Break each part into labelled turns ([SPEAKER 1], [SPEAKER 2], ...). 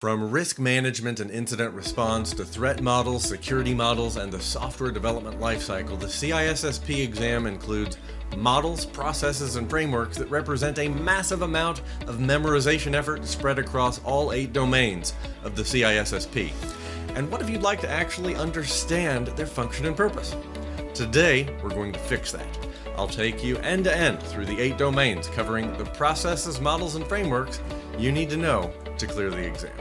[SPEAKER 1] From risk management and incident response to threat models, security models, and the software development lifecycle, the CISSP exam includes models, processes, and frameworks that represent a massive amount of memorization effort spread across all 8 domains of the CISSP. And what if you'd like to actually understand their function and purpose? Today, we're going to fix that. I'll take you end to end through the 8 domains, covering the processes, models, and frameworks you need to know to clear the exam.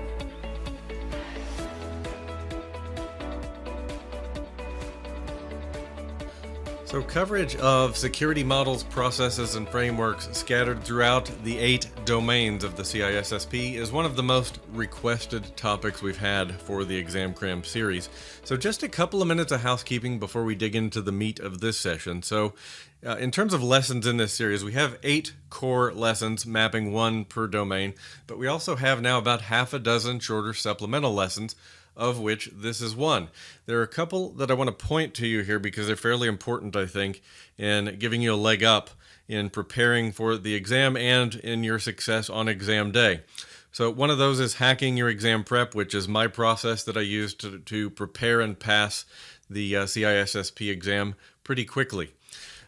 [SPEAKER 1] So coverage of security models, processes, and frameworks scattered throughout the 8 domains of the CISSP is one of the most requested topics we've had for the Exam Cram series. So just a couple of minutes of housekeeping before we dig into the meat of this session. So in terms of lessons in this series, we have 8 core lessons mapping 1 per domain, but we also have now about half a dozen shorter supplemental lessons, of which this is one. There are a couple that I want to point to you here because they're fairly important, I think, in giving you a leg up in preparing for the exam and in your success on exam day. So one of those is hacking your exam prep, which is my process that I use to prepare and pass the CISSP exam pretty quickly.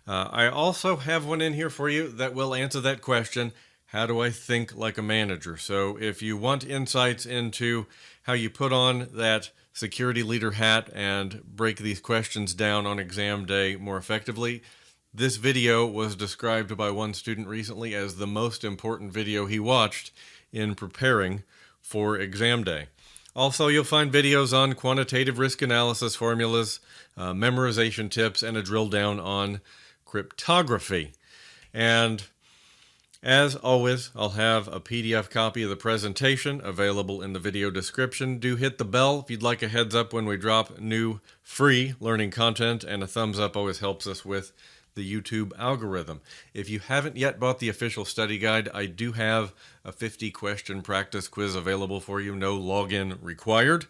[SPEAKER 1] I also have one in here for you that will answer that question: how do I think like a manager? So if you want insights into how you put on that security leader hat and break these questions down on exam day more effectively, this video was described by one student recently as the most important video he watched in preparing for exam day. Also, you'll find videos on quantitative risk analysis formulas, memorization tips, and a drill down on cryptography. And as always, I'll have a PDF copy of the presentation available in the video description. Do hit the bell if you'd like a heads up when we drop new free learning content, and a thumbs up always helps us with the YouTube algorithm. If you haven't yet bought the official study guide, I do have a 50-question practice quiz available for you, no login required.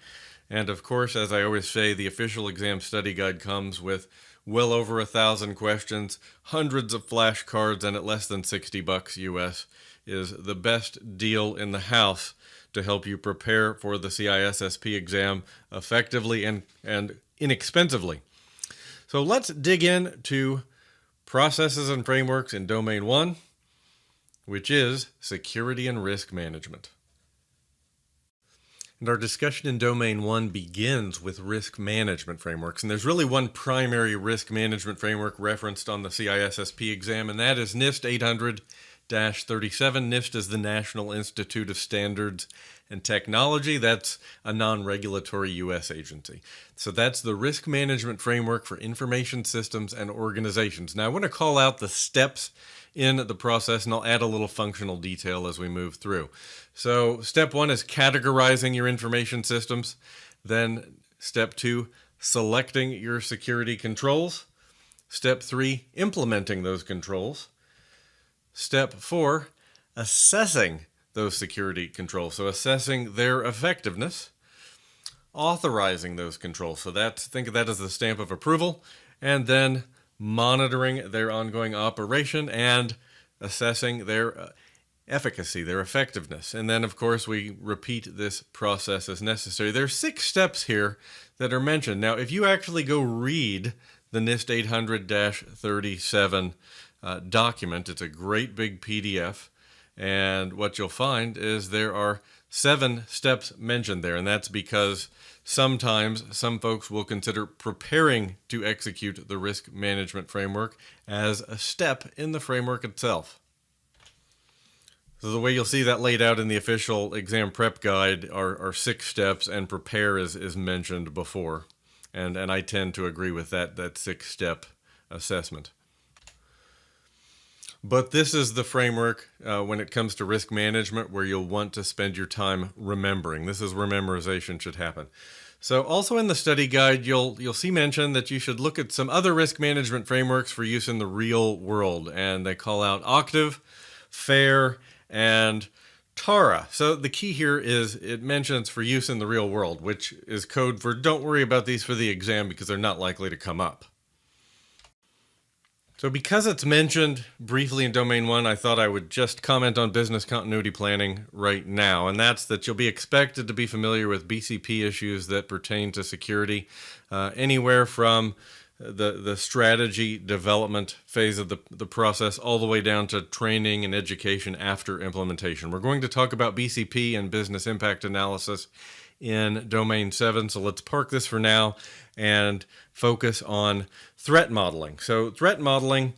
[SPEAKER 1] And of course, as I always say, the official exam study guide comes with well over 1,000 questions, hundreds of flashcards, and at less than $60 US is the best deal in the house to help you prepare for the CISSP exam effectively and inexpensively. So let's dig into processes and frameworks in Domain 1, which is security and risk management. And our discussion in Domain 1 begins with risk management frameworks. And there's really one primary risk management framework referenced on the CISSP exam, and that is NIST 800-37. NIST is the National Institute of Standards and Technology. That's a non-regulatory U.S. agency. So that's the risk management framework for information systems and organizations. Now, I want to call out the steps in the process, and I'll add a little functional detail as we move through. So step 1 is categorizing your information systems. Then step 2, selecting your security controls. Step 3, implementing those controls. Step 4, assessing those security controls. So assessing their effectiveness. Authorizing those controls. So think of that as the stamp of approval. And then monitoring their ongoing operation and assessing their efficacy, their effectiveness. And then, of course, we repeat this process as necessary. There are 6 steps here that are mentioned. Now, if you actually go read the NIST 800-37 document, it's a great big PDF, and what you'll find is there are 7 steps mentioned there, and that's because sometimes some folks will consider preparing to execute the risk management framework as a step in the framework itself. So the way you'll see that laid out in the official exam prep guide are 6 steps, and prepare is mentioned before. And I tend to agree with that 6-step assessment. But this is the framework when it comes to risk management where you'll want to spend your time remembering. This is where memorization should happen. So also in the study guide, you'll see mention that you should look at some other risk management frameworks for use in the real world. And they call out Octave, FAIR, and Tara. So the key here is it mentions for use in the real world, which is code for don't worry about these for the exam because they're not likely to come up. So because it's mentioned briefly in Domain 1, I thought I would just comment on business continuity planning right now, and that's that you'll be expected to be familiar with BCP issues that pertain to security, anywhere from the strategy development phase of the process all the way down to training and education after implementation. We're going to talk about BCP and business impact analysis in Domain 7, so let's park this for now and focus on threat modeling. So threat modeling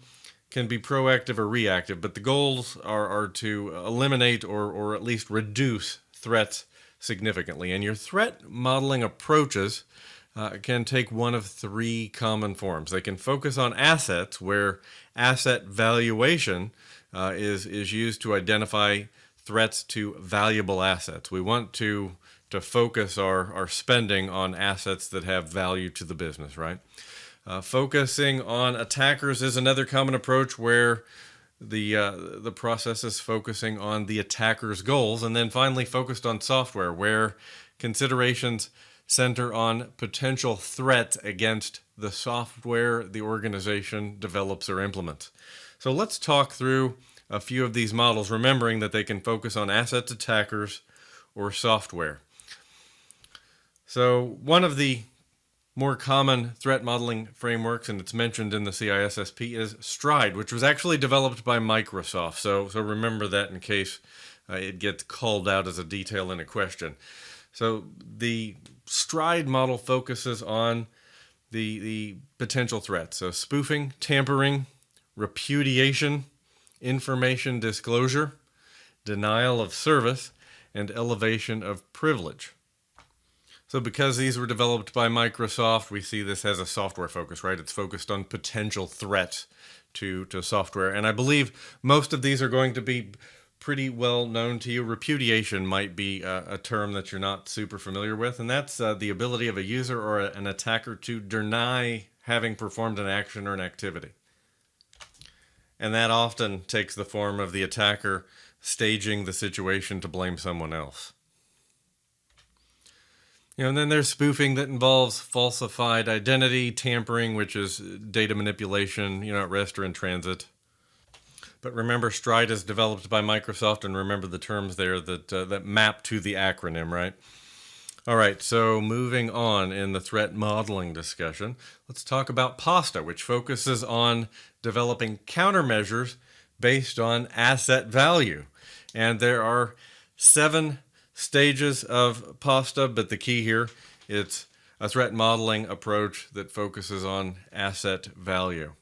[SPEAKER 1] can be proactive or reactive, but the goals are to eliminate or at least reduce threats significantly. And your threat modeling approaches can take one of three common forms. They can focus on assets, where asset valuation is used to identify threats to valuable assets. We want to focus our spending on assets that have value to the business, right? Focusing on attackers is another common approach, where the process is focusing on the attacker's goals. And then finally, focused on software, where considerations center on potential threats against the software the organization develops or implements. So let's talk through a few of these models, remembering that they can focus on assets, attackers, or software. So one of the more common threat modeling frameworks, and it's mentioned in the CISSP, is Stride, which was actually developed by Microsoft. So remember that in case it gets called out as a detail in a question. So the Stride model focuses on the potential threats. So spoofing, tampering, repudiation, information disclosure, denial of service, and elevation of privilege. So because these were developed by Microsoft, we see this as a software focus, right? It's focused on potential threats to software. And I believe most of these are going to be pretty well known to you. Repudiation might be a term that you're not super familiar with, and that's the ability of a user or an attacker to deny having performed an action or an activity. And that often takes the form of the attacker staging the situation to blame someone else. And then there's spoofing, that involves falsified identity, tampering, which is data manipulation, at rest or in transit. But remember, Stride is developed by Microsoft, and remember the terms there that map to the acronym, right? All right, so moving on in the threat modeling discussion, let's talk about PASTA, which focuses on developing countermeasures based on asset value. And there are 7 stages of PASTA, but the key here, it's a threat modeling approach that focuses on asset value,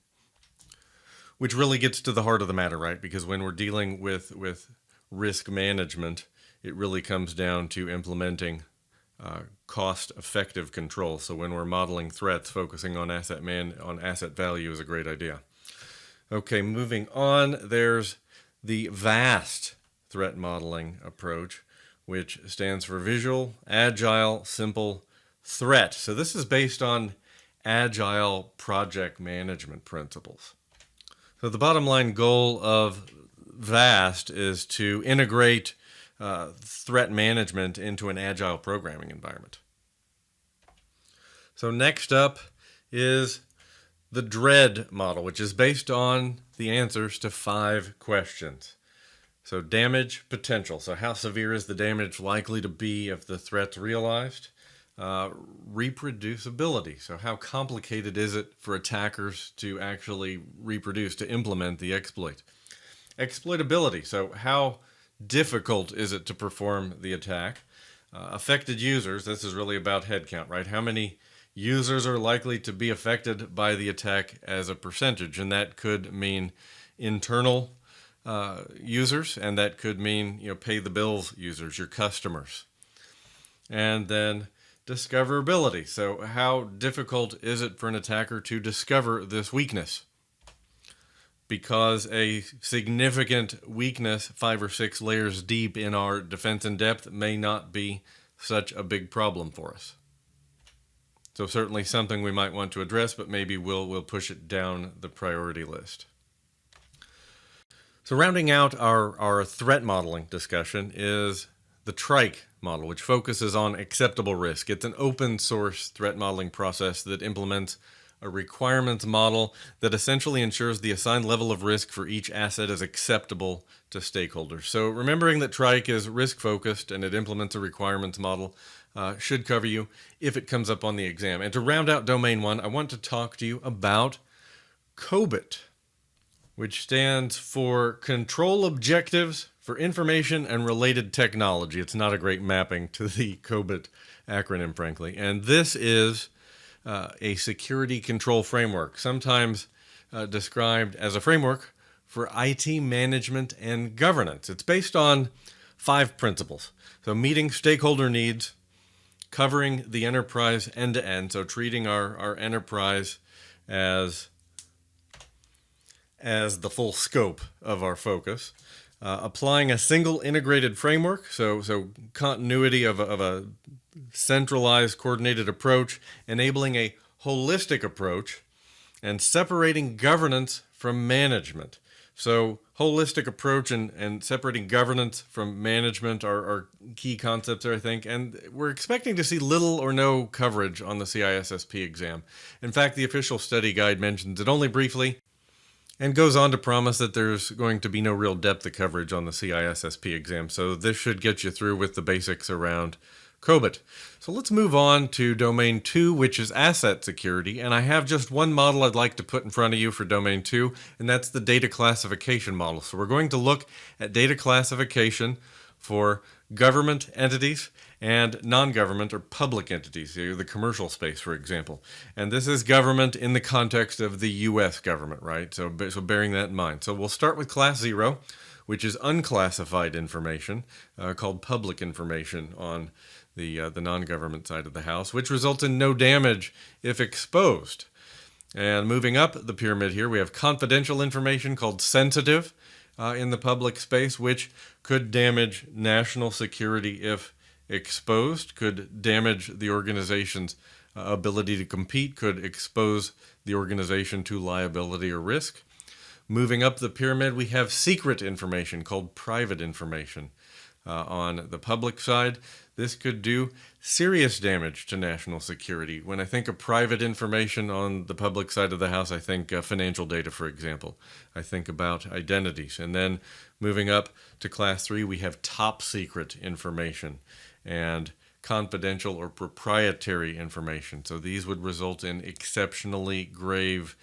[SPEAKER 1] which really gets to the heart of the matter, right? Because when we're dealing with risk management, it really comes down to implementing cost-effective control. So when we're modeling threats, focusing on asset value is a great idea. Okay, moving on, there's the VAST threat modeling approach, which stands for Visual, Agile, Simple, Threat. So this is based on Agile project management principles. So the bottom line goal of VAST is to integrate threat management into an agile programming environment. So next up is the DREAD model, which is based on the answers to 5 questions. So damage potential. So how severe is the damage likely to be if the threat's realized? Reproducibility. So how complicated is it for attackers to actually reproduce, to implement the exploit? Exploitability. So how difficult is it to perform the attack? Affected users. This is really about headcount, right? How many users are likely to be affected by the attack as a percentage? And that could mean internal users, and that could mean pay the bills users, your customers. And then discoverability. So how difficult is it for an attacker to discover this weakness? Because a significant weakness 5 or 6 layers deep in our defense in depth may not be such a big problem for us. So certainly something we might want to address, but maybe we'll push it down the priority list. So rounding out our threat modeling discussion is the TRIKE model, which focuses on acceptable risk. It's an open source threat modeling process that implements a requirements model that essentially ensures the assigned level of risk for each asset is acceptable to stakeholders. So remembering that Trike is risk focused and it implements a requirements model should cover you if it comes up on the exam. And to round out Domain 1, I want to talk to you about COBIT, which stands for Control Objectives for Information and Related Technology. It's not a great mapping to the COBIT acronym, frankly. And this is a security control framework, sometimes described as a framework for IT management and governance. It's based on 5 principles. So meeting stakeholder needs, covering the enterprise end-to-end, so treating our enterprise as the full scope of our focus, applying a single integrated framework, so continuity of a centralized coordinated approach, enabling a holistic approach, and separating governance from management. So holistic approach and separating governance from management are key concepts there, I think, and we're expecting to see little or no coverage on the CISSP exam. In fact, the official study guide mentions it only briefly and goes on to promise that there's going to be no real depth of coverage on the CISSP exam, so this should get you through with the basics around COBIT. So let's move on to Domain 2, which is asset security, and I have just one model I'd like to put in front of you for Domain 2, and that's the data classification model. So we're going to look at data classification for government entities and non-government or public entities, the commercial space, for example. And this is government in the context of the U.S. government, right? So bearing that in mind. So we'll start with Class 0, which is unclassified information, called public information on the non-government side of the house, which results in no damage if exposed. And moving up the pyramid here, we have confidential information called sensitive in the public space, which could damage national security if exposed, could damage the organization's ability to compete, could expose the organization to liability or risk. Moving up the pyramid, we have secret information called private information. On the public side, this could do serious damage to national security. When I think of private information on the public side of the house, I think financial data, for example. I think about identities. And then moving up to Class 3, we have top secret information and confidential or proprietary information. So these would result in exceptionally grave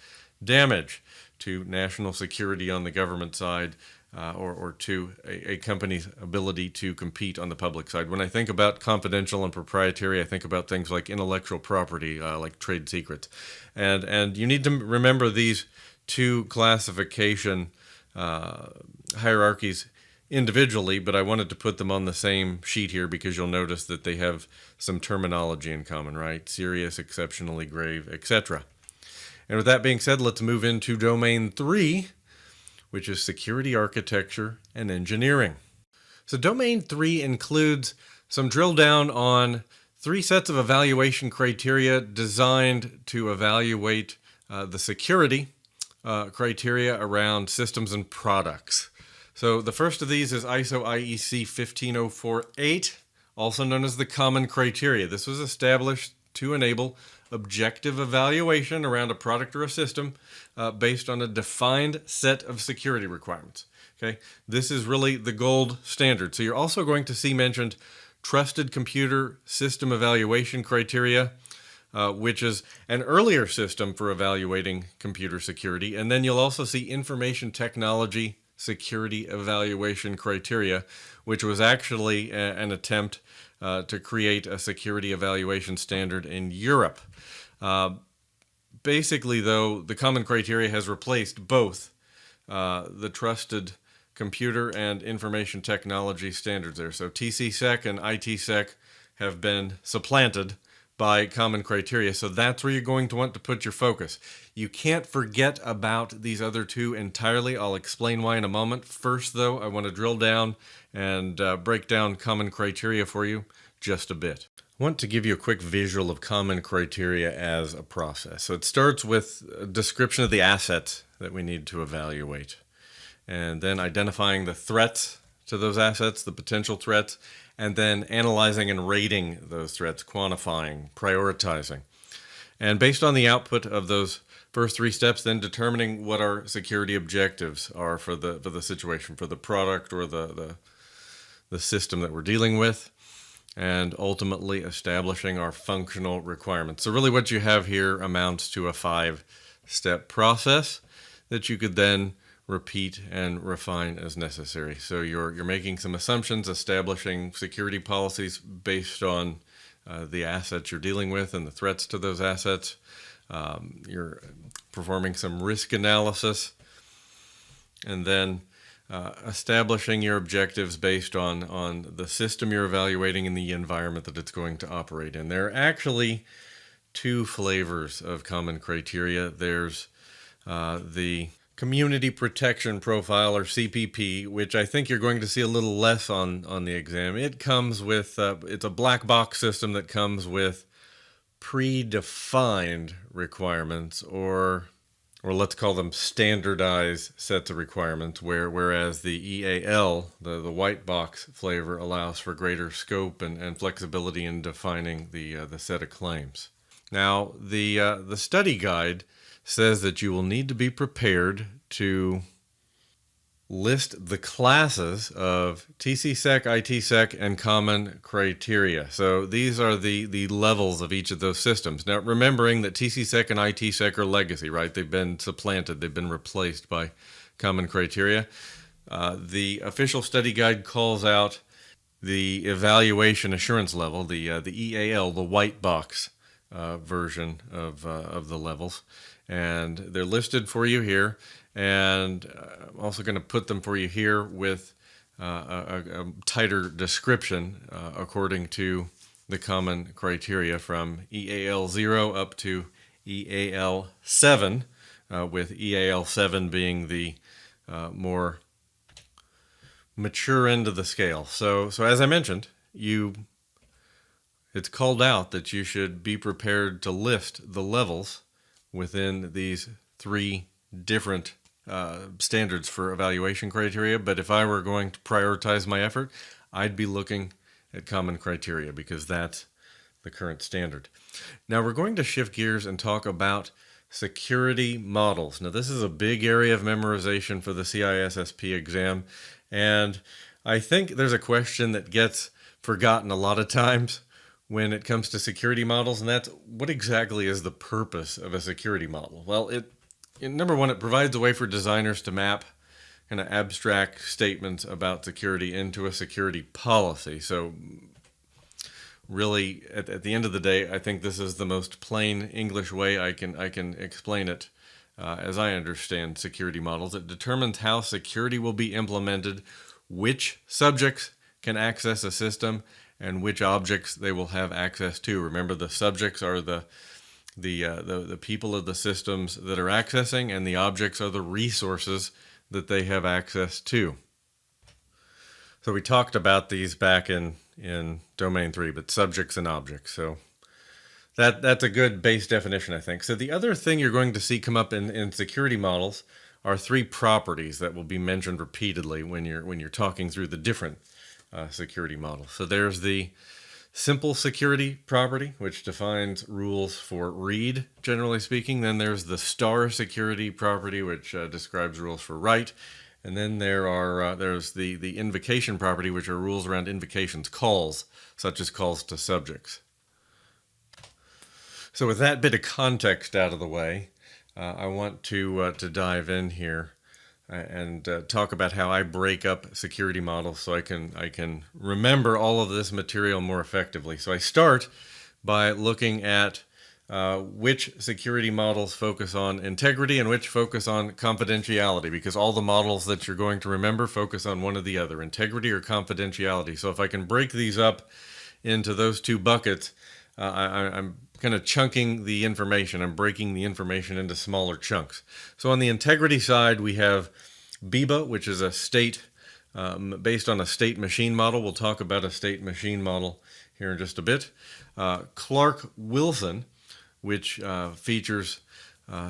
[SPEAKER 1] damage to national security on the government side, or to a company's ability to compete on the public side. When I think about confidential and proprietary, I think about things like intellectual property, like trade secrets. And you need to remember these 2 classification hierarchies individually, but I wanted to put them on the same sheet here because you'll notice that they have some terminology in common, right? Serious, exceptionally grave, etc. And with that being said, let's move into Domain 3, which is security architecture and engineering. So Domain 3 includes some drill down on 3 sets of evaluation criteria designed to evaluate the security criteria around systems and products. So the first of these is ISO IEC 15048, also known as the Common Criteria. This was established to enable objective evaluation around a product or a system based on a defined set of security requirements. Okay, this is really the gold standard. So you're also going to see mentioned Trusted Computer System Evaluation Criteria, which is an earlier system for evaluating computer security. And then you'll also see Information Technology Security Evaluation Criteria, which was actually an attempt to create a security evaluation standard in Europe. Basically, though, the Common Criteria has replaced both the Trusted Computer and Information Technology standards there. So TCSEC and ITSEC have been supplanted by Common Criteria, so that's where you're going to want to put your focus. You can't forget about these other 2 entirely. I'll explain why in a moment. First, though, I want to drill down and break down Common Criteria for you just a bit. I want to give you a quick visual of Common Criteria as a process. So it starts with a description of the assets that we need to evaluate, and then identifying the threats to those assets, the potential threats, and then analyzing and rating those threats, quantifying, prioritizing. And based on the output of those first three steps, then determining what our security objectives are for the situation, for the product or the system that we're dealing with, and ultimately establishing our functional requirements. So really what you have here amounts to a 5-step process that you could then repeat and refine as necessary. So you're making some assumptions, establishing security policies based on the assets you're dealing with and the threats to those assets. You're performing some risk analysis, and then establishing your objectives based on the system you're evaluating and the environment that it's going to operate in. There are actually two flavors of common criteria. There's the Community Protection Profile, or CPP, which I think you're going to see a little less on the exam. It comes with, it's a black box system that comes with predefined requirements, or let's call them standardized sets of requirements, whereas the EAL, the white box flavor, allows for greater scope and flexibility in defining the set of claims. Now, the study guide says that you will need to be prepared to list the classes of TCSEC, ITSEC, and common criteria. So these are the levels of each of those systems. Now, remembering that TCSEC and ITSEC are legacy, right? They've been supplanted. They've been replaced by common criteria. The official study guide calls out the evaluation assurance level, the EAL, the white box version of the levels. And they're listed for you here. And I'm also going to put them for you here with a tighter description according to the common criteria from EAL 0 up to EAL 7, with EAL 7 being the more mature end of the scale. So as I mentioned, it's called out that you should be prepared to list the levels within these three different standards for evaluation criteria. But if I were going to prioritize my effort, I'd be looking at common criteria because that's the current standard. Now we're going to shift gears and talk about security models. Now this is a big area of memorization for the CISSP exam, and I think there's a question that gets forgotten a lot of times when it comes to security models, and that's what exactly is the purpose of a security model? Well, number one, it provides a way for designers to map kind of abstract statements about security into a security policy. So really, at the end of the day, I think this is the most plain English way I can explain it as I understand security models. It determines how security will be implemented, which subjects can access a system, and which objects they will have access to. Remember, the subjects are the people of the systems that are accessing, and the objects are the resources that they have access to. So we talked about these back in Domain 3, but subjects and objects. So that's a good base definition, I think. So the other thing you're going to see come up in security models are three properties that will be mentioned repeatedly when you're talking through the different security models. So there's the simple security property, which defines rules for read, generally speaking. Then there's the star security property, which describes rules for write. And then there's the invocation property, which are rules around invocations, calls, such as calls to subjects. So with that bit of context out of the way, I want to dive in here and talk about how I break up security models so I can remember all of this material more effectively. So I start by looking at which security models focus on integrity and which focus on confidentiality, because all the models that you're going to remember focus on one or the other, integrity or confidentiality. So if I can break these up into those two buckets, I'm kind of chunking the information. I'm breaking the information into smaller chunks. So on the integrity side, we have BIBA, which is a state based on a state machine model. We'll talk about a state machine model here in just a bit. Clark-Wilson, which features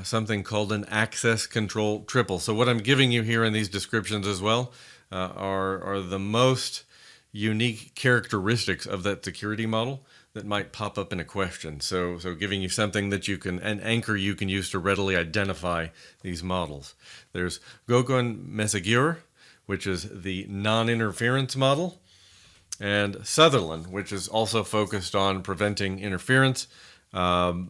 [SPEAKER 1] something called an access control triple. So what I'm giving you here in these descriptions as well are the most unique characteristics of that security model. that might pop up in a question. So giving you something that you can, an anchor you can use to readily identify these models. There's Gokun Mesegur, which is the non-interference model, and Sutherland, which is also focused on preventing interference. And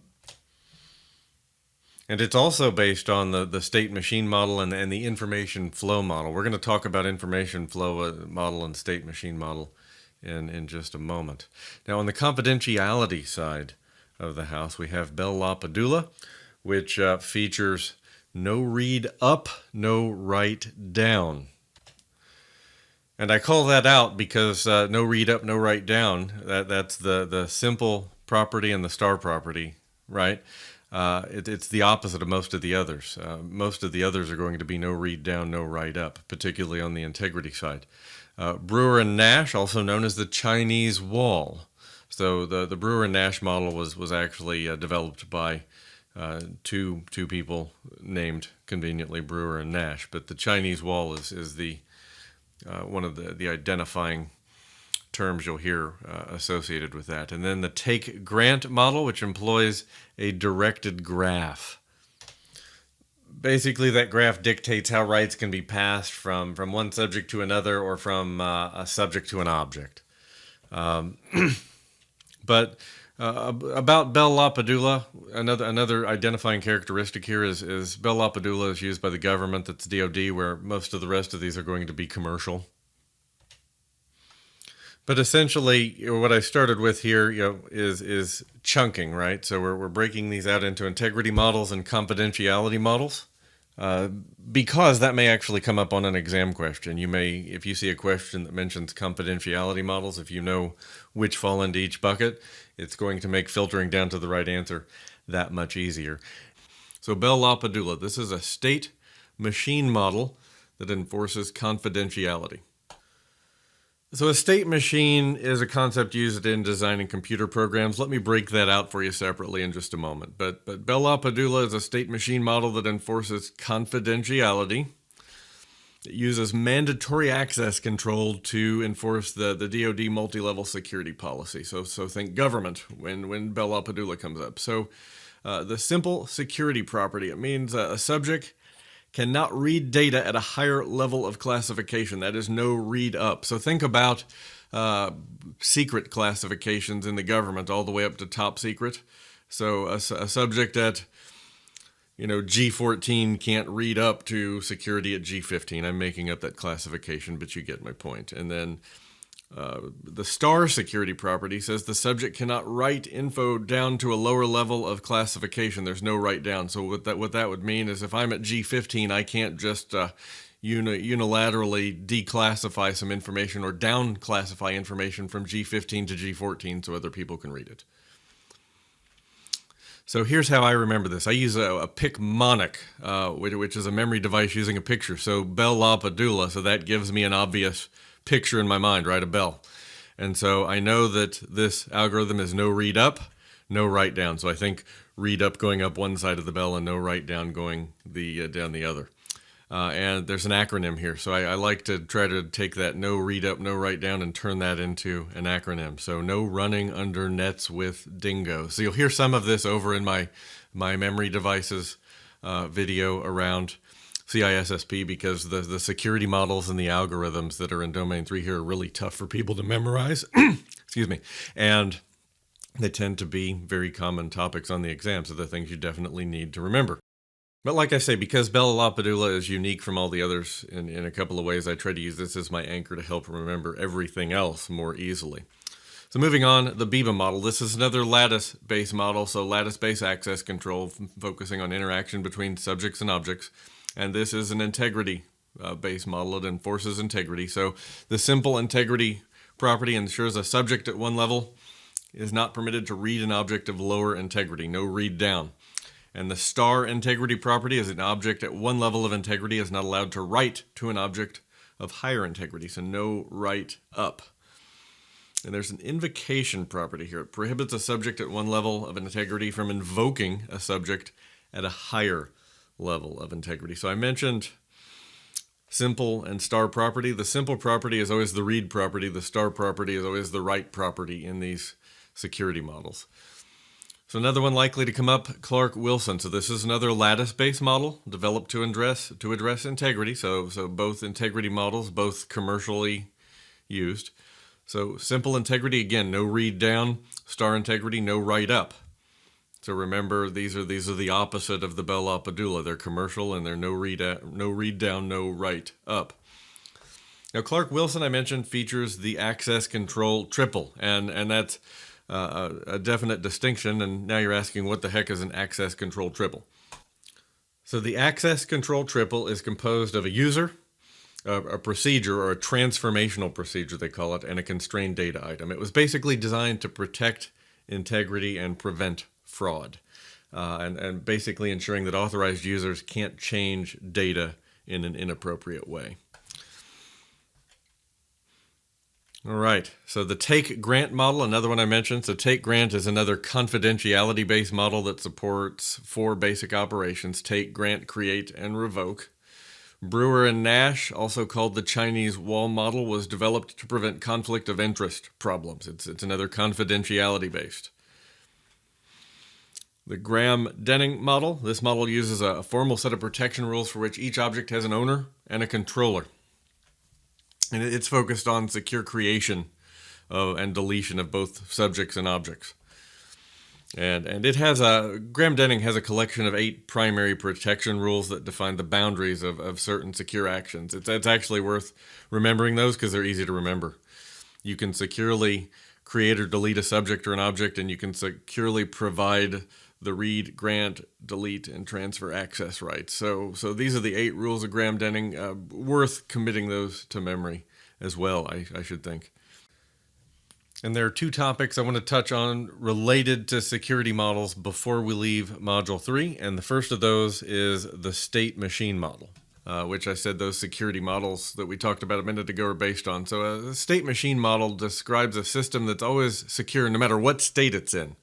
[SPEAKER 1] it's also based on the state machine model and the information flow model. We're going to talk about information flow model and state machine model in just a moment. Now, on the confidentiality side of the house, we have Bell LaPadula, which features no read up, no write down. And I call that out because no read up, no write down, that's the simple property and the star property, right? It's the opposite of most of the others. Most of the others are going to be no read down, no write up, particularly on the integrity side. Brewer and Nash, also known as the Chinese wall. So the Brewer and Nash model was actually developed by two people named conveniently Brewer and Nash, but the Chinese wall is the one of the identifying terms you'll hear associated with that. And then the take-grant model, which employs a directed graph. Basically, that graph dictates how rights can be passed from one subject to another or from a subject to an object. But about Bell LaPadula, another identifying characteristic here is Bell LaPadula is used by the government, that's DoD, where most of the rest of these are going to be commercial. But essentially, what I started with here, is chunking, right? So we're breaking these out into integrity models and confidentiality models, because that may actually come up on an exam question. You may, if you see a question that mentions confidentiality models, if you know which fall into each bucket, it's going to make filtering down to the right answer that much easier. So Bell LaPadula, this is a state machine model that enforces confidentiality. So a state machine is a concept used in designing computer programs. Let me break that out for you separately in just a moment. But Bell LaPadula is a state machine model that enforces confidentiality. It uses mandatory access control to enforce the DoD multi-level security policy. So think government when Bell LaPadula comes up. So the simple security property, it means a subject cannot read data at a higher level of classification. That is no read up. So think about secret classifications in the government all the way up to top secret. So a subject at G14 can't read up to security at G15. I'm making up that classification, but you get my point. And then the star security property says the subject cannot write info down to a lower level of classification. There's no write down. So what that would mean is if I'm at G15, I can't just unilaterally declassify some information or down classify information from G15 to G14 so other people can read it. So here's how I remember this. I use a PicMonic, which is a memory device using a picture. So Bell LaPadula, so that gives me an obvious picture in my mind, right? A bell. And so I know that this algorithm is no read up, no write down. So I think read up going up one side of the bell and no write down going down the other. And there's an acronym here. So I like to try to take that no read up, no write down and turn that into an acronym. So no running under nets with dingo. So you'll hear some of this over in my memory devices video around CISSP because the security models and the algorithms that are in Domain 3 here are really tough for people to memorize. Excuse me. And they tend to be very common topics on the exam, so they're things you definitely need to remember. But like I say, because Bell LaPadula is unique from all the others in a couple of ways, I try to use this as my anchor to help remember everything else more easily. So moving on, the BIBA model. This is another lattice-based model, so lattice-based access control, focusing on interaction between subjects and objects. And this is an integrity-based model. It enforces integrity. So the simple integrity property ensures a subject at one level is not permitted to read an object of lower integrity, no read down. And the star integrity property is an object at one level of integrity is not allowed to write to an object of higher integrity, so no write up. And there's an invocation property here. It prohibits a subject at one level of integrity from invoking a subject at a higher level of integrity. So I mentioned simple and star property. The simple property is always the read property. The star property is always the write property in these security models. So another one likely to come up, Clark-Wilson. So this is another lattice-based model developed to address integrity. So both integrity models, both commercially used. So simple integrity, again, no read down. Star integrity, no write up. So remember, these are the opposite of the Bell-LaPadula. They're commercial and they're no read down, no write up. Now Clark-Wilson, I mentioned, features the access control triple, and that's a definite distinction. And now you're asking, what the heck is an access control triple? So the access control triple is composed of a user, a procedure, or a transformational procedure they call it, and a constrained data item. It was basically designed to protect integrity and prevent fraud, and basically ensuring that authorized users can't change data in an inappropriate way. All right, so the take grant model, another one I mentioned. So take grant is another confidentiality-based model that supports 4 basic operations: take, grant, create, and revoke. Brewer and Nash, also called the Chinese wall model, was developed to prevent conflict of interest problems. It's another confidentiality-based. The Graham-Denning model. This model uses a formal set of protection rules for which each object has an owner and a controller. And it's focused on secure creation and deletion of both subjects and objects. And it has Graham-Denning has a collection of 8 primary protection rules that define the boundaries of certain secure actions. It's actually worth remembering those because they're easy to remember. You can securely create or delete a subject or an object, and you can securely provide the read, grant, delete, and transfer access rights. So these are the 8 rules of Graham-Denning. Worth committing those to memory as well, I should think. And there are 2 topics I want to touch on related to security models before we leave Module 3. And the first of those is the state machine model, which I said those security models that we talked about a minute ago are based on. So a state machine model describes a system that's always secure no matter what state it's in.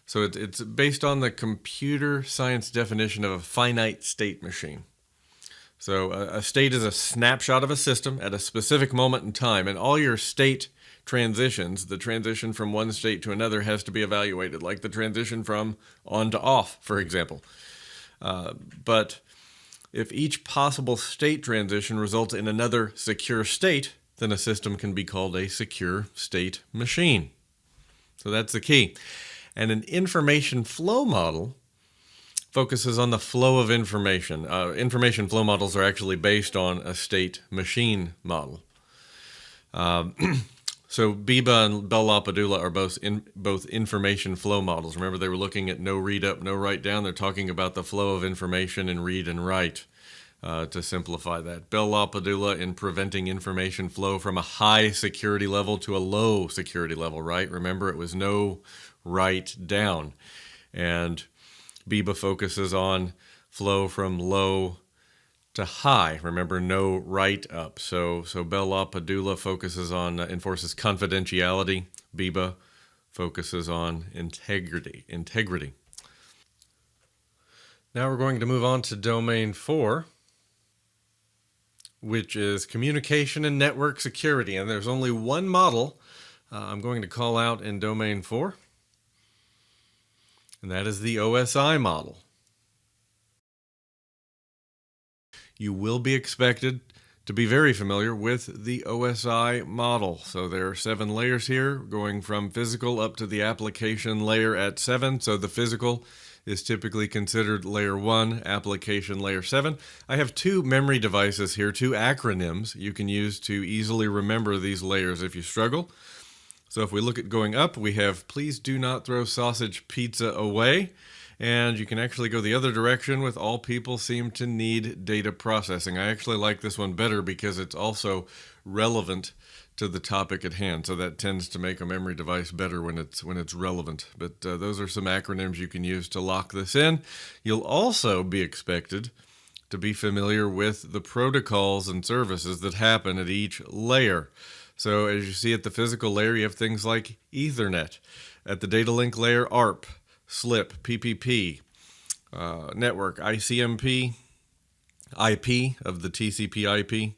[SPEAKER 1] So it's based on the computer science definition of a finite state machine. So a state is a snapshot of a system at a specific moment in time, and all your state transitions, the transition from one state to another, has to be evaluated, like the transition from on to off, for example. But if each possible state transition results in another secure state, then a system can be called a secure state machine. So that's the key. And an information flow model focuses on the flow of information. Information flow models are actually based on a state machine model. So Biba and Bell-LaPadula are both information flow models. Remember, they were looking at no read up, no write down. They're talking about the flow of information in read and write, to simplify that. Bell-LaPadula in preventing information flow from a high security level to a low security level, right? Remember, it was no write down. And Biba focuses on flow from low to high. Remember, no write up. So Bell-LaPadula focuses on enforces confidentiality. Biba focuses on integrity. Now we're going to move on to domain 4, which is communication and network security. And there's only one model I'm going to call out in domain 4, and that is the OSI model. You will be expected to be very familiar with the OSI model. So there are 7 layers here, going from physical up to the application layer at 7. So the physical is typically considered layer 1, application layer 7. I have 2 memory devices here, 2 acronyms you can use to easily remember these layers if you struggle. So if we look at going up, we have please do not throw sausage pizza away. And you can actually go the other direction with all people seem to need data processing. I actually like this one better because it's also relevant to the topic at hand. So that tends to make a memory device better when it's relevant. But those are some acronyms you can use to lock this in. You'll also be expected to be familiar with the protocols and services that happen at each layer. So as you see at the physical layer, you have things like Ethernet. At the data link layer, ARP, SLIP, PPP, network, ICMP, IP of the TCP/IP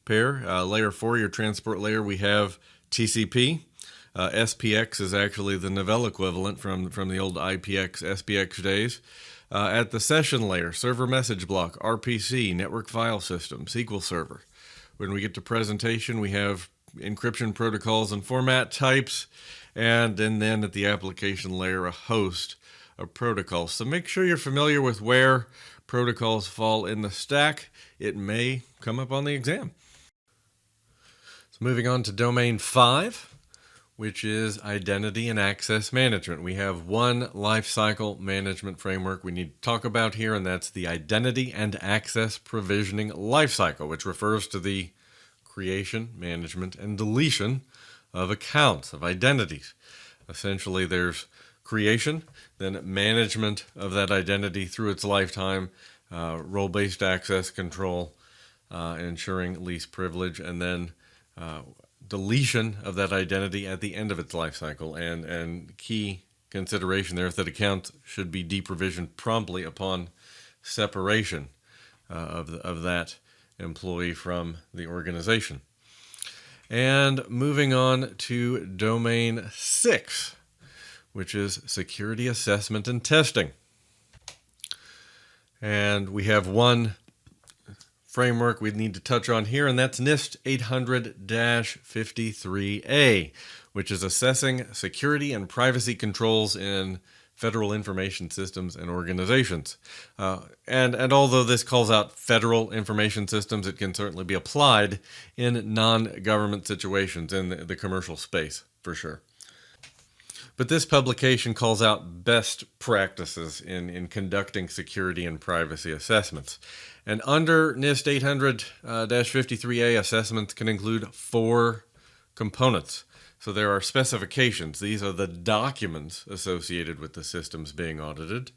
[SPEAKER 1] pair. Layer 4, your transport layer, we have TCP. SPX is actually the Novell equivalent from the old IPX, SPX days. At the session layer, server message block, RPC, network file system, SQL Server. When we get to presentation, we have encryption protocols and format types, and then at the application layer, a host of protocols. So make sure you're familiar with where protocols fall in the stack. It may come up on the exam. So moving on to domain 5, which is identity and access management. We have one lifecycle management framework we need to talk about here, and that's the identity and access provisioning lifecycle, which refers to the creation, management, and deletion of accounts, of identities. Essentially, there's creation, then management of that identity through its lifetime, role-based access control, ensuring least privilege, and then deletion of that identity at the end of its life cycle. And key consideration there is that accounts should be deprovisioned promptly upon separation of that employee from the organization. And moving on to domain 6, which is security assessment and testing. And we have one framework we need to touch on here, and that's NIST 800-53A, which is assessing security and privacy controls in federal information systems and organizations. And although this calls out federal information systems, it can certainly be applied in non-government situations in the commercial space, for sure. But this publication calls out best practices in conducting security and privacy assessments. And under NIST 800-53A, assessments can include 4 components. So there are specifications. These are the documents associated with the systems being audited.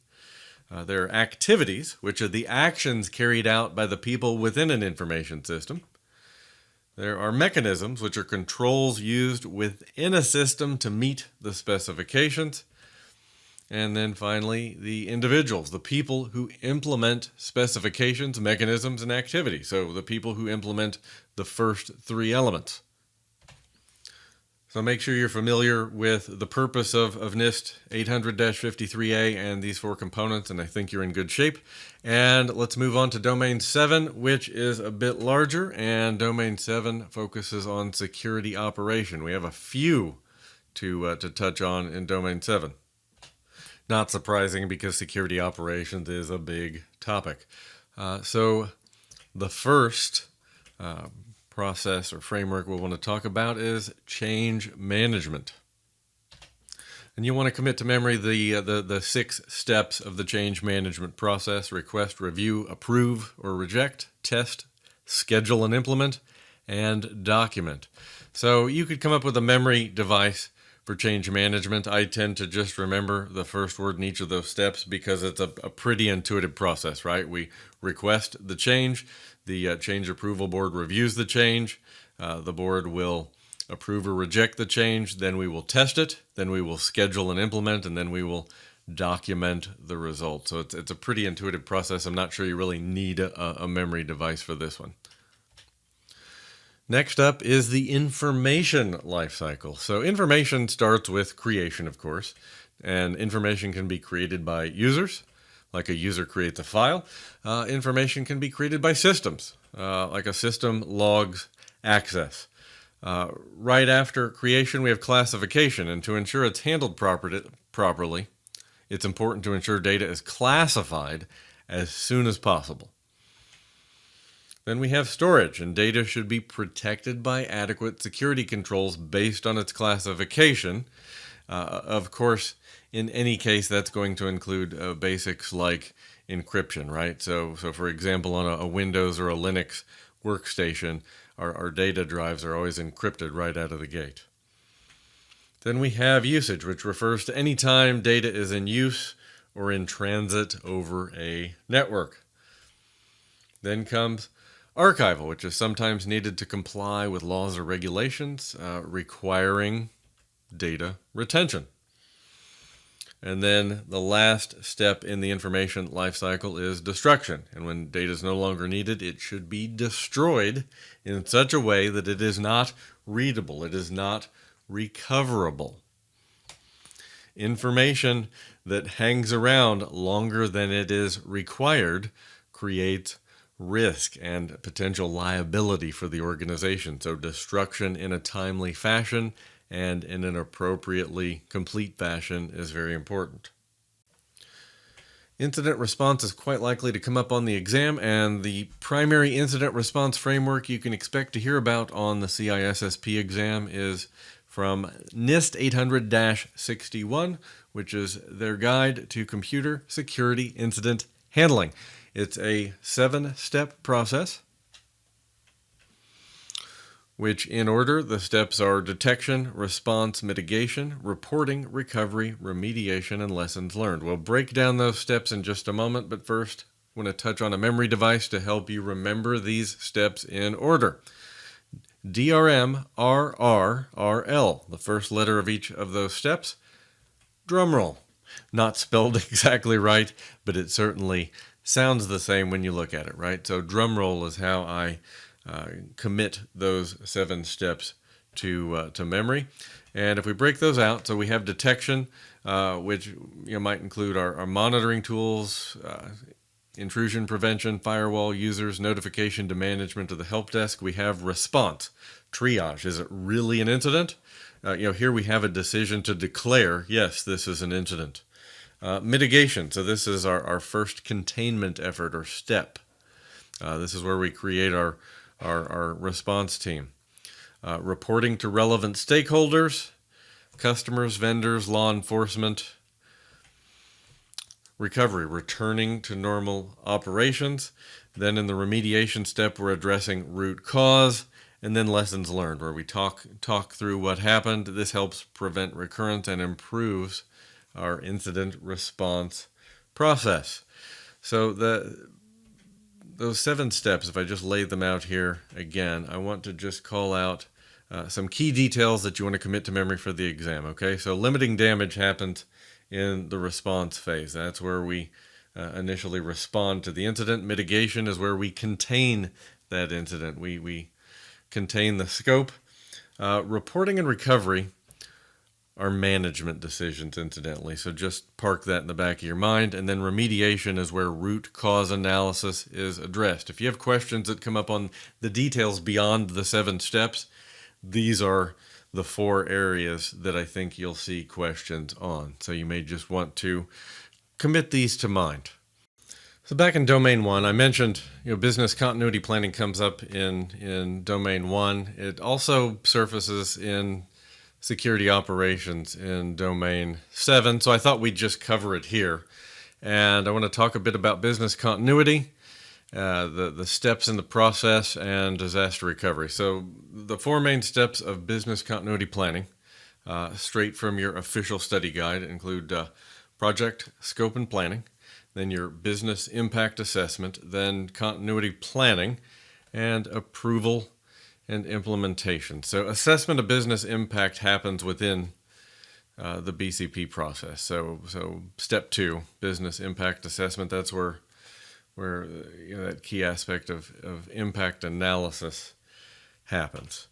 [SPEAKER 1] There are activities, which are the actions carried out by the people within an information system. There are mechanisms, which are controls used within a system to meet the specifications. And then finally, the individuals, the people who implement specifications, mechanisms, and activities. So the people who implement the first 3 elements. So make sure you're familiar with the purpose of NIST 800-53A and these 4 components, and I think you're in good shape. And let's move on to domain 7, which is a bit larger, and domain 7 focuses on security operation. We have a few to touch on in domain 7. Not surprising, because security operations is a big topic. So the first process or framework we want to talk about is change management. And you want to commit to memory the 6 steps of the change management process: request, review, approve or reject, test, schedule and implement, and document. So you could come up with a memory device for change management. I tend to just remember the first word in each of those steps because it's a pretty intuitive process, right? We request the change. The change approval board reviews the change. The board will approve or reject the change. Then we will test it. Then we will schedule and implement. And then we will document the result. So it's a pretty intuitive process. I'm not sure you really need a memory device for this one. Next up is the information lifecycle. So information starts with creation, of course. And information can be created by users, like a user creates a file. Information can be created by systems, like a system logs access. Right after creation, we have classification, and to ensure it's handled properly, it's important to ensure data is classified as soon as possible. Then we have storage, and data should be protected by adequate security controls based on its classification. Of course, in any case, that's going to include basics like encryption, right? So for example, on a Windows or a Linux workstation, our data drives are always encrypted right out of the gate. Then we have usage, which refers to any time data is in use or in transit over a network. Then comes archival, which is sometimes needed to comply with laws or regulations requiring data retention. And then the last step in the information lifecycle is destruction. And when data is no longer needed, it should be destroyed in such a way that it is not readable, it is not recoverable. Information that hangs around longer than it is required creates risk and potential liability for the organization. So destruction in a timely fashion and in an appropriately complete fashion is very important. Incident response is quite likely to come up on the exam, and the primary incident response framework you can expect to hear about on the CISSP exam is from NIST 800-61, which is their guide to computer security incident handling. It's a 7-step process, which in order, the steps are detection, response, mitigation, reporting, recovery, remediation, and lessons learned. We'll break down those steps in just a moment, but first, I want to touch on a memory device to help you remember these steps in order. DRM, RR, RL, the first letter of each of those steps. Drum roll. Not spelled exactly right, but it certainly sounds the same when you look at it, right? So drum roll is how I commit those 7 steps to memory. And if we break those out, so we have detection, which might include our monitoring tools, intrusion prevention, firewall users, notification to management of the help desk. We have response, triage. Is it really an incident? Here we have a decision to declare, yes, this is an incident. Mitigation. So this is our first containment effort or step. This is where we create our response team. Reporting to relevant stakeholders, customers, vendors, law enforcement. Recovery, returning to normal operations. Then in the remediation step, we're addressing root cause, and then lessons learned, where we talk through what happened. This helps prevent recurrence and improves our incident response process. So those 7 steps, if I just lay them out here again, I want to just call out some key details that you want to commit to memory for the exam, okay? So limiting damage happens in the response phase. That's where we initially respond to the incident. Mitigation is where we contain that incident. We contain the scope. Reporting and recovery are management decisions, incidentally. So just park that in the back of your mind. And then remediation is where root cause analysis is addressed. If you have questions that come up on the details beyond the 7 steps, these are the 4 areas that I think you'll see questions on. So you may just want to commit these to mind. So back in Domain 1, I mentioned business continuity planning comes up in Domain 1. It also surfaces in security operations in Domain 7. So I thought we'd just cover it here. And I want to talk a bit about business continuity, the steps in the process, and disaster recovery. So the 4 main steps of business continuity planning, straight from your official study guide, include project scope and planning, then your business impact assessment, then continuity planning, and approval and implementation. So assessment of business impact happens within the BCP process. So step 2, business impact assessment, that's where that key aspect of impact analysis happens.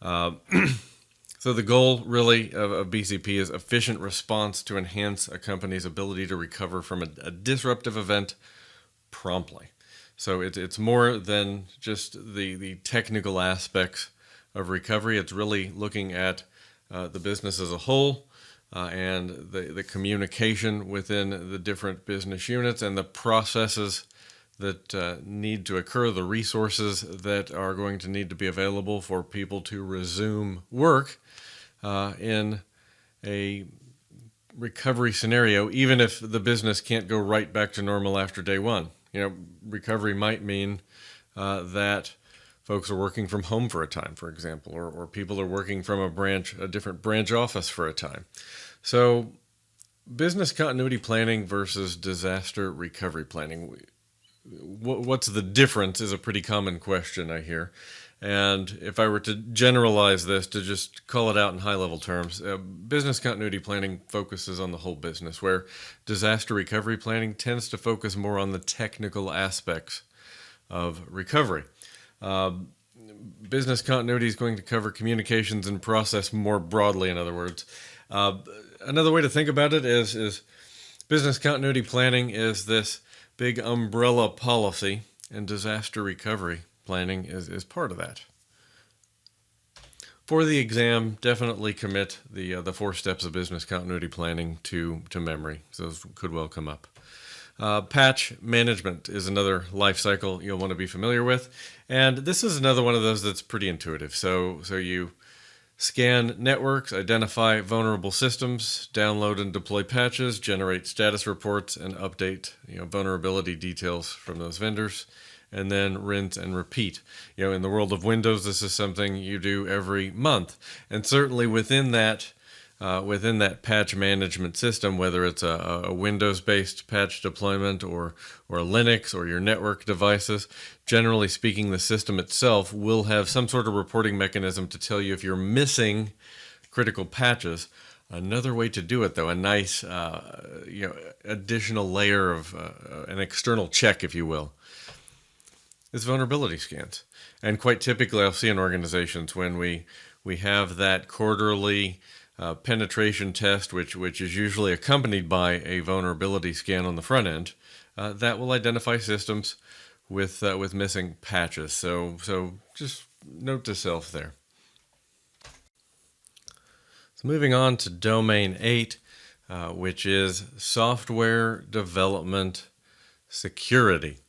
[SPEAKER 1] So the goal really of BCP is efficient response to enhance a company's ability to recover from a disruptive event promptly. So it's more than just the technical aspects of recovery. It's really looking at the business as a whole and the communication within the different business units and the processes that need to occur, the resources that are going to need to be available for people to resume work in a recovery scenario, even if the business can't go right back to normal after day 1. Recovery might mean that folks are working from home for a time, for example, or people are working from a different branch office for a time. So business continuity planning versus disaster recovery planning. What's the difference is a pretty common question I hear. And if I were to generalize this, to just call it out in high-level terms, business continuity planning focuses on the whole business, where disaster recovery planning tends to focus more on the technical aspects of recovery. business continuity is going to cover communications and process more broadly, in other words. Another way to think about it is business continuity planning is this big umbrella policy, and disaster recovery planning is part of that. For the exam, definitely commit the 4 steps of business continuity planning to memory. So those could well come up. Patch management is another life cycle you'll want to be familiar with. And this is another one of those that's pretty intuitive. So you scan networks, identify vulnerable systems, download and deploy patches, generate status reports, and update vulnerability details from those vendors, and then rinse and repeat. In the world of Windows, this is something you do every month. And certainly within that patch management system, whether it's a Windows-based patch deployment or Linux or your network devices, generally speaking, the system itself will have some sort of reporting mechanism to tell you if you're missing critical patches. Another way to do it, though, a nice additional layer of an external check, if you will, is vulnerability scans. And quite typically, I'll see in organizations when we have that quarterly penetration test, which is usually accompanied by a vulnerability scan on the front end, that will identify systems with missing patches. So just note to self there. So moving on to domain 8, which is software development security.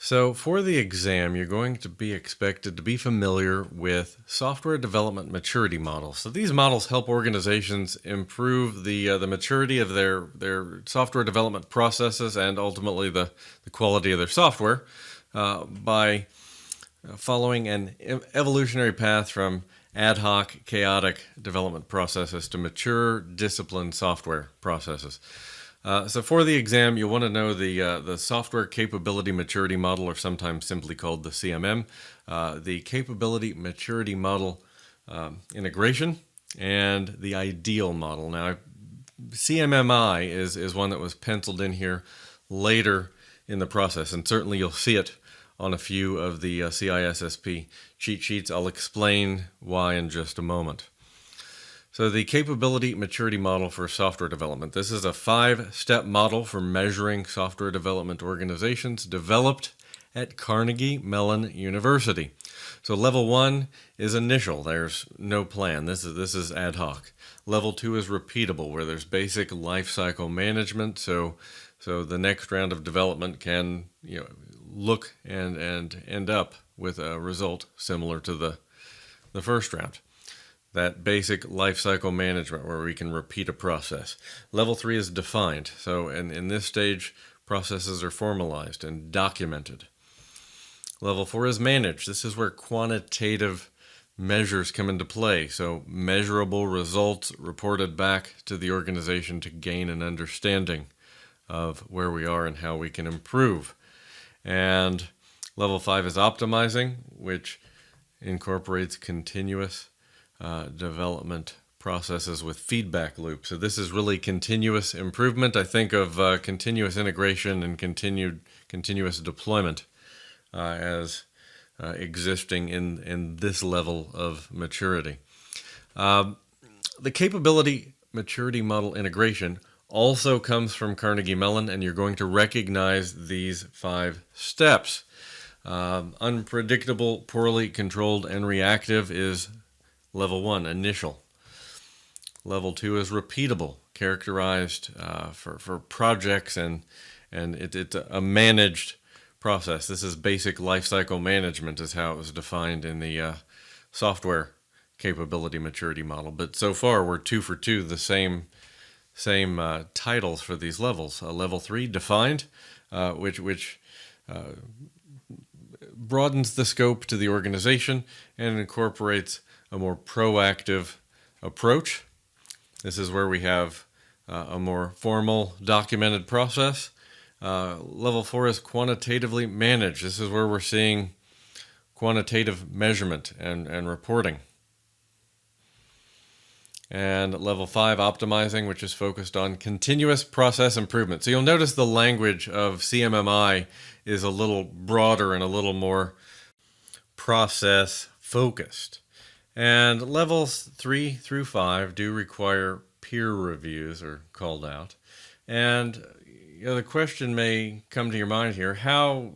[SPEAKER 1] So for the exam, you're going to be expected to be familiar with software development maturity models. So these models help organizations improve the maturity of their software development processes and ultimately the quality of their software by following an evolutionary path from ad hoc, chaotic development processes to mature, disciplined software processes. So for the exam, you'll want to know the Software Capability Maturity Model, or sometimes simply called the CMM, the Capability Maturity Model integration, and the Ideal Model. Now, CMMI is one that was penciled in here later in the process, and certainly you'll see it on a few of the CISSP cheat sheets. I'll explain why in just a moment. So the Capability Maturity Model for software development. This is a 5-step model for measuring software development organizations developed at Carnegie Mellon University. So level 1 is initial. There's no plan. This is ad hoc. Level 2 is repeatable, where there's basic life cycle management. So the next round of development can look and end up with a result similar to the first round. That basic life cycle management where we can repeat a process. Level 3 is defined. So in this stage, processes are formalized and documented. Level 4 is managed. This is where quantitative measures come into play. So measurable results reported back to the organization to gain an understanding of where we are and how we can improve. And level 5 is optimizing, which incorporates continuous development processes with feedback loops. So this is really continuous improvement. I think of continuous integration and continuous deployment as existing in this level of maturity. The Capability Maturity Model integration also comes from Carnegie Mellon, and you're going to recognize these 5 steps. Unpredictable, poorly controlled, and reactive is level 1, initial. Level 2 is repeatable, characterized for projects, and it's a managed process. This is basic lifecycle management is how it was defined in the software capability maturity model. But so far, we're 2 for 2, the same titles for these levels. Level 3, defined, which broadens the scope to the organization and incorporates a more proactive approach. This is where we have a more formal documented process. Level 4 is quantitatively managed. This is where we're seeing quantitative measurement and reporting. And level 5, optimizing, which is focused on continuous process improvement. So you'll notice the language of CMMI is a little broader and a little more process focused. And levels 3 through 5 do require peer reviews or called out. And the question may come to your mind here, how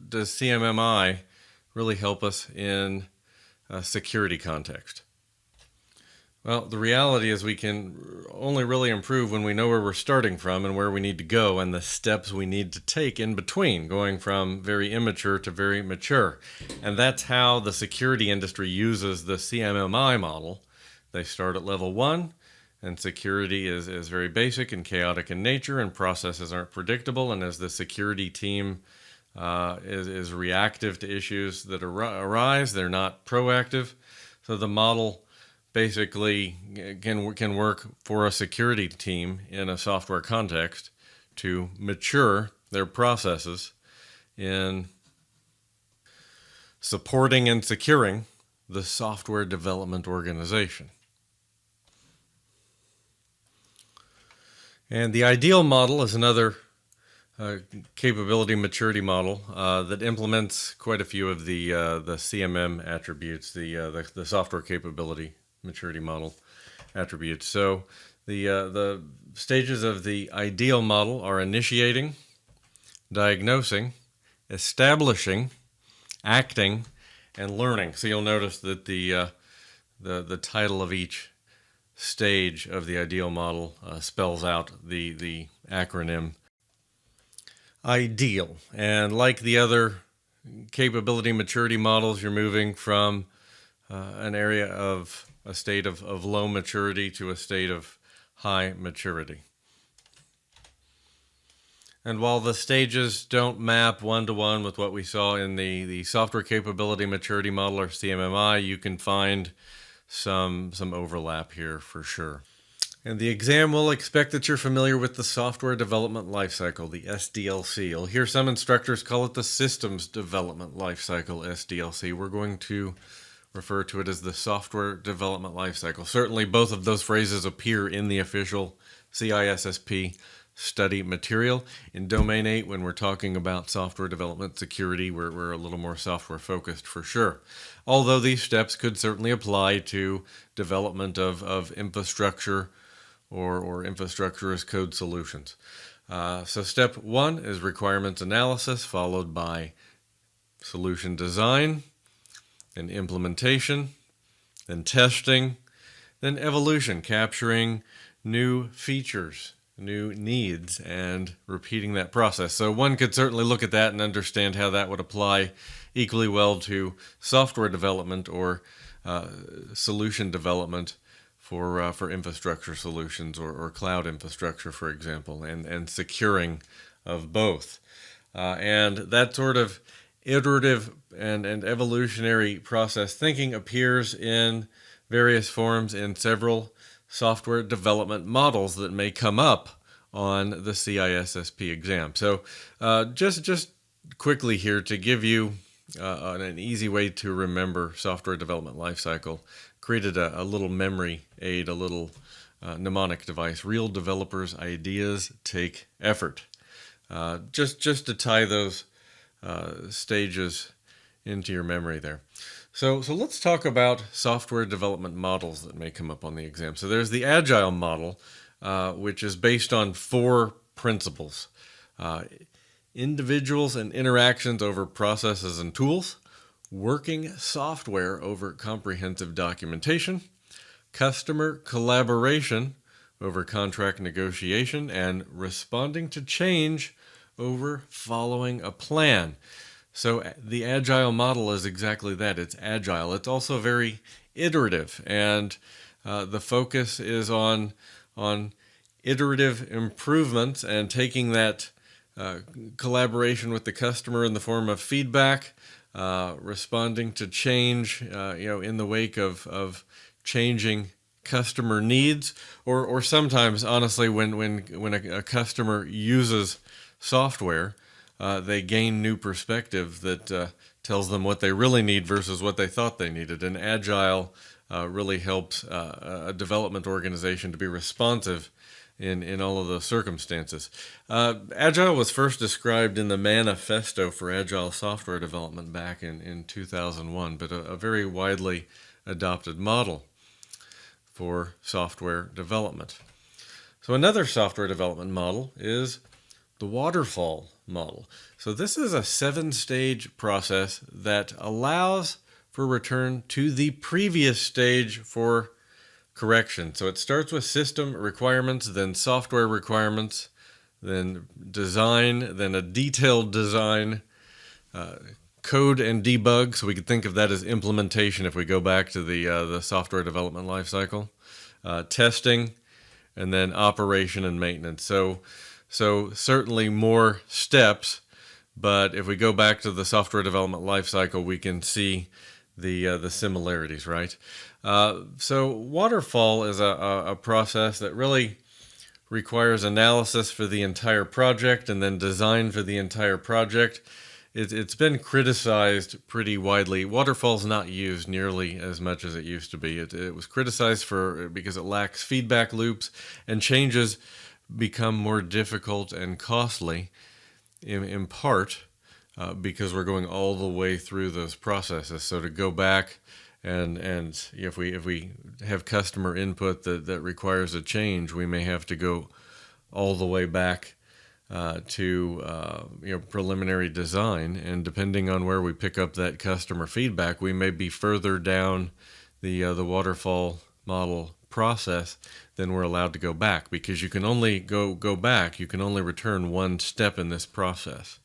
[SPEAKER 1] does CMMI really help us in a security context? Well, the reality is we can only really improve when we know where we're starting from and where we need to go and the steps we need to take in between, going from very immature to very mature. And that's how the security industry uses the CMMI model. They start at level 1, and security is very basic and chaotic in nature, and processes aren't predictable. And as the security team is reactive to issues that arise, they're not proactive. So the model basically can work for a security team in a software context to mature their processes in supporting and securing the software development organization. And the ideal model is another capability maturity model that implements quite a few of the CMM attributes, the software capability maturity model attributes. So the stages of the ideal model are initiating, diagnosing, establishing, acting, and learning. So you'll notice that the title of each stage of the ideal model spells out the acronym IDEAL. And like the other capability maturity models, you're moving from an area of a state of low maturity to a state of high maturity. And while the stages don't map one-to-one with what we saw in the software capability maturity model or CMMI, you can find some overlap here for sure. And the exam will expect that you're familiar with the software development lifecycle, the SDLC. You'll hear some instructors call it the systems development lifecycle, SDLC. We're going to refer to it as the software development lifecycle. Certainly both of those phrases appear in the official CISSP study material. In Domain 8, when we're talking about software development security, we're a little more software focused for sure. Although these steps could certainly apply to development of infrastructure or infrastructure as code solutions. So step 1 is requirements analysis, followed by solution design, then implementation, then testing, then evolution, capturing new features, new needs, and repeating that process. So one could certainly look at that and understand how that would apply equally well to software development or solution development for infrastructure solutions or cloud infrastructure, for example, and securing of both. And that sort of iterative and evolutionary process thinking appears in various forms in several software development models that may come up on the CISSP exam. So just quickly here to give you an easy way to remember software development lifecycle, created a little memory aid, a little mnemonic device. Real developers' ideas take effort. Just to tie those stages into your memory there. So let's talk about software development models that may come up on the exam. So there's the Agile model, which is based on 4 principles. Individuals and interactions over processes and tools, working software over comprehensive documentation, customer collaboration over contract negotiation, and responding to change over following a plan. So the Agile model is exactly that. It's agile. It's also very iterative, and the focus is on iterative improvements and taking that collaboration with the customer in the form of feedback, responding to change, in the wake of changing customer needs, or sometimes, honestly, when a customer uses software, they gain new perspective that tells them what they really need versus what they thought they needed. And Agile really helps a development organization to be responsive in all of those circumstances. Agile was first described in the Manifesto for Agile Software Development back in 2001, but a very widely adopted model for software development. So another software development model is the waterfall model. So this is a 7-stage process that allows for return to the previous stage for correction. So it starts with system requirements, then software requirements, then design, then a detailed design, code and debug. So we could think of that as implementation if we go back to the software development lifecycle, testing, and then operation and maintenance. So certainly more steps, but if we go back to the software development lifecycle, we can see the similarities, right? So waterfall is a process that really requires analysis for the entire project and then design for the entire project. It's been criticized pretty widely. Waterfall's not used nearly as much as it used to be. It was criticized because it lacks feedback loops, and changes become more difficult and costly in part because we're going all the way through those processes. So to go back and if we have customer input that requires a change, we may have to go all the way back to preliminary design, and depending on where we pick up that customer feedback, we may be further down the waterfall model process than we're allowed to go back, because you can only go back, you can only return one step in this process.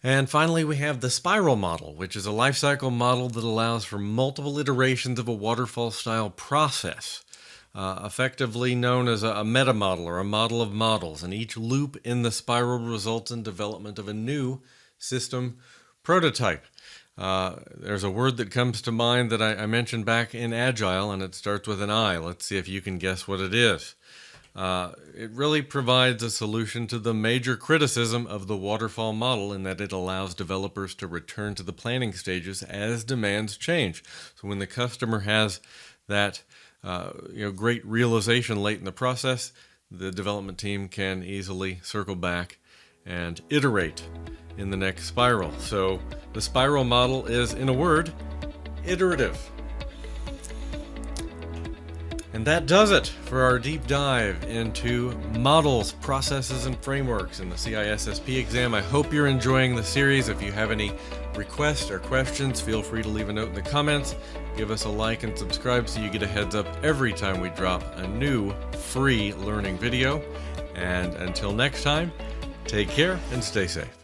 [SPEAKER 1] And finally, we have the spiral model, which is a lifecycle model that allows for multiple iterations of a waterfall-style process, effectively known as a meta model or a model of models. And each loop in the spiral results in development of a new system prototype. There's a word that comes to mind that I mentioned back in Agile, and it starts with an I. Let's see if you can guess what it is. It really provides a solution to the major criticism of the waterfall model, in that it allows developers to return to the planning stages as demands change. So when the customer has that great realization late in the process, the development team can easily circle back and iterate in the next spiral. So the spiral model is, in a word, iterative. And that does it for our deep dive into models, processes, and frameworks in the CISSP exam. I hope you're enjoying the series. If you have any requests or questions, feel free to leave a note in the comments. Give us a like and subscribe so you get a heads up every time we drop a new free learning video. And until next time, take care and stay safe.